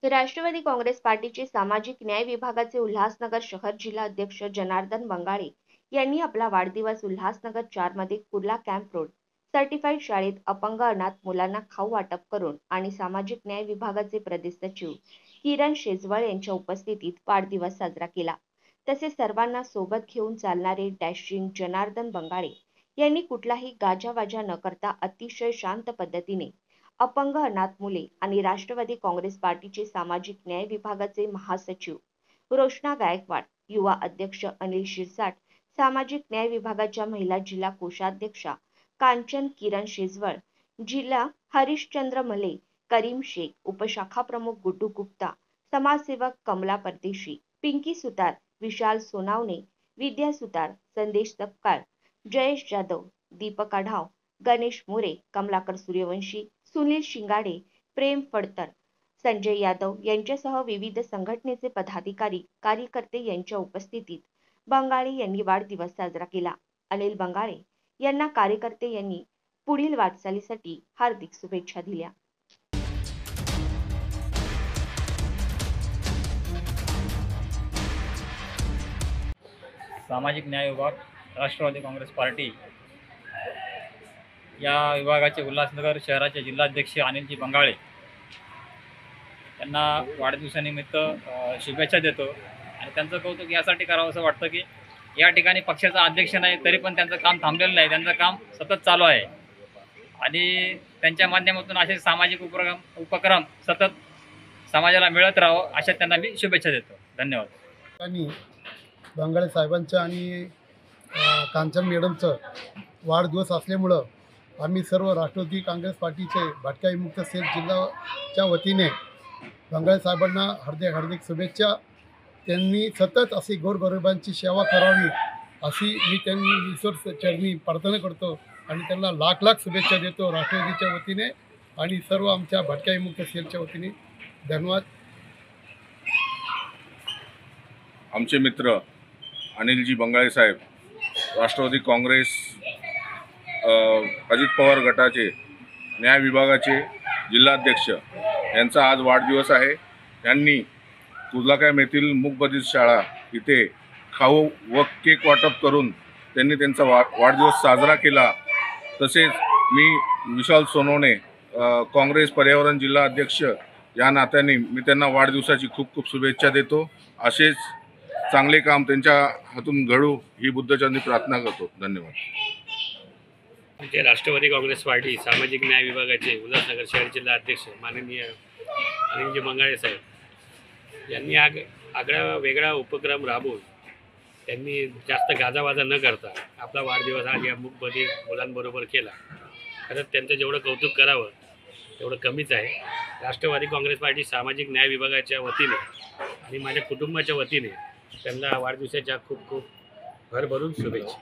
राष्ट्रवादी काँग्रेस पार्टीचे सामाजिक न्याय विभागाचे उल्हासनगर शहर जिल्हा अध्यक्ष जनार्दन बंगाळे यांनी आपला वाढदिवस उल्हासनगर 4 मध्ये कुर्ला कॅम्प रोड सर्टिफाईड शाळेत अपंग अनाथ मुलांना खाऊ वाटप करून आणि सामाजिक न्याय विभागाचे प्रदेश सचिव किरण शेजवळ यांच्या उपस्थितीत वाढदिवस साजरा केला। तसेच सर्वांना सोबत घेऊन चालणारे डॅशिंग जनार्दन बंगाळे यांनी कुठलाही गाजावाजा न करता अतिशय शांत पद्धतीने अपंग अनाथ मुले आणि राष्ट्रवादी काँग्रेस पार्टीचे सामाजिक न्याय विभागाचे महासचिव रोशना गायकवाड, युवा अध्यक्ष अनिल शिरसाट, सामाजिक न्याय विभागाच्या महिला जिल्हा कोषाध्यक्षा कांचन किरण शेजवळ, जिल्हा हरिश्चंद्र मले, करीम शेख, उपशाखा प्रमुख गुड्डू गुप्ता, समाजसेवक कमला परदेशी, पिंकी सुतार, विशाल सोनावणे, विद्या सुतार, संदेश सपकाळ, जयेश जाधव, दीपक आढाव, गणेश मोरे, कमलाकर सूर्यवंशी, सुनील शिंगाडे, प्रेम फडतर, संजय यादव यांच्यासह विविध संघटनेचे पदाधिकारी कार्यकर्ते यांच्या उपस्थितीत बंगाळे यांनी वाढदिवस साजरा केला। अनिल बंगाळे यांना कार्यकर्ते यांनी पुढील वाटचालीसाठी हार्दिक शुभेच्छा दिल्या। सामाजिक न्याय विभाग राष्ट्रवादी काँग्रेस पार्टी या विभागाचे उल्हासनगर शहराचे जिल्हाध्यक्ष अनिलजी बंगाळे यांना वाढदिवसानिमित्त शुभेच्छा देतो आणि त्यांचं कौतुक यासाठी करावं असं वाटतं की या ठिकाणी पक्षाचा अध्यक्ष नाही तरी पण त्यांचं काम थांबलेलं नाही, त्यांचं काम सतत चालू आहे आणि त्यांच्या माध्यमातून असे सामाजिक उपक्रम सतत समाजाला मिळत राहावं अशा त्यांना मी शुभेच्छा देतो। धन्यवाद। आणि बंगाळे साहेबांचं आणि कांचन मॅडमचं वाढदिवस असल्यामुळं आम्ही सर्व राष्ट्रवादी काँग्रेस पार्टीचे भटक्या विमुक्त सेल जिल्ह्याच्या वतीने बंगाळे साहेबांना हार्दिक शुभेच्छा। त्यांनी सतत अशी गोरगरिबांची सेवा करावी अशी मी त्यांनी ईश्वर चरणी प्रार्थना करतो आणि त्यांना लाख शुभेच्छा देतो राष्ट्रवादीच्या वतीने आणि सर्व आमच्या भटक्या विमुक्त सेलच्या वतीने। धन्यवाद। आमचे मित्र अनिलजी बंगाळे साहेब राष्ट्रवादी काँग्रेस अजित पवार गटाचे न्याय विभागाचे जिल्हाध्यक्ष यांचा आज वाढदिवस आहे। त्यांनी कुर्ला कॅम्प येथील मूकबधिर शाळा इथे खाऊ व केक वाटप करून त्यांनी त्यांचा वाढदिवस साजरा केला। तसेच मी विशाल सोनवणे काँग्रेस पर्यावरण जिल्हा अध्यक्ष या नात्याने मी त्यांना वाढदिवसाची खूप शुभेच्छा देतो। असेच चांगले काम त्यांच्या हातून घडू ही बुद्धचरणी प्रार्थना करतो। धन्यवाद। म्हणजे राष्ट्रवादी काँग्रेस पार्टी सामाजिक न्याय विभागाचे उल्हासनगर शहर जिल्हा अध्यक्ष माननीय अनिलजी बंगाळे साहेब यांनी आगळा वेगळा उपक्रम राबवून त्यांनी जास्त गाजावाजा न करता आपला वाढदिवस हा या मूकबधिर मुलांबरोबर केला। खरंच त्यांचं जेवढं कौतुक करावं तेवढं कमीच आहे। राष्ट्रवादी काँग्रेस पार्टी सामाजिक न्याय विभागाच्या वतीने आणि माझ्या कुटुंबाच्या वतीने त्यांना वाढदिवसाच्या खूप भरभरून शुभेच्छा।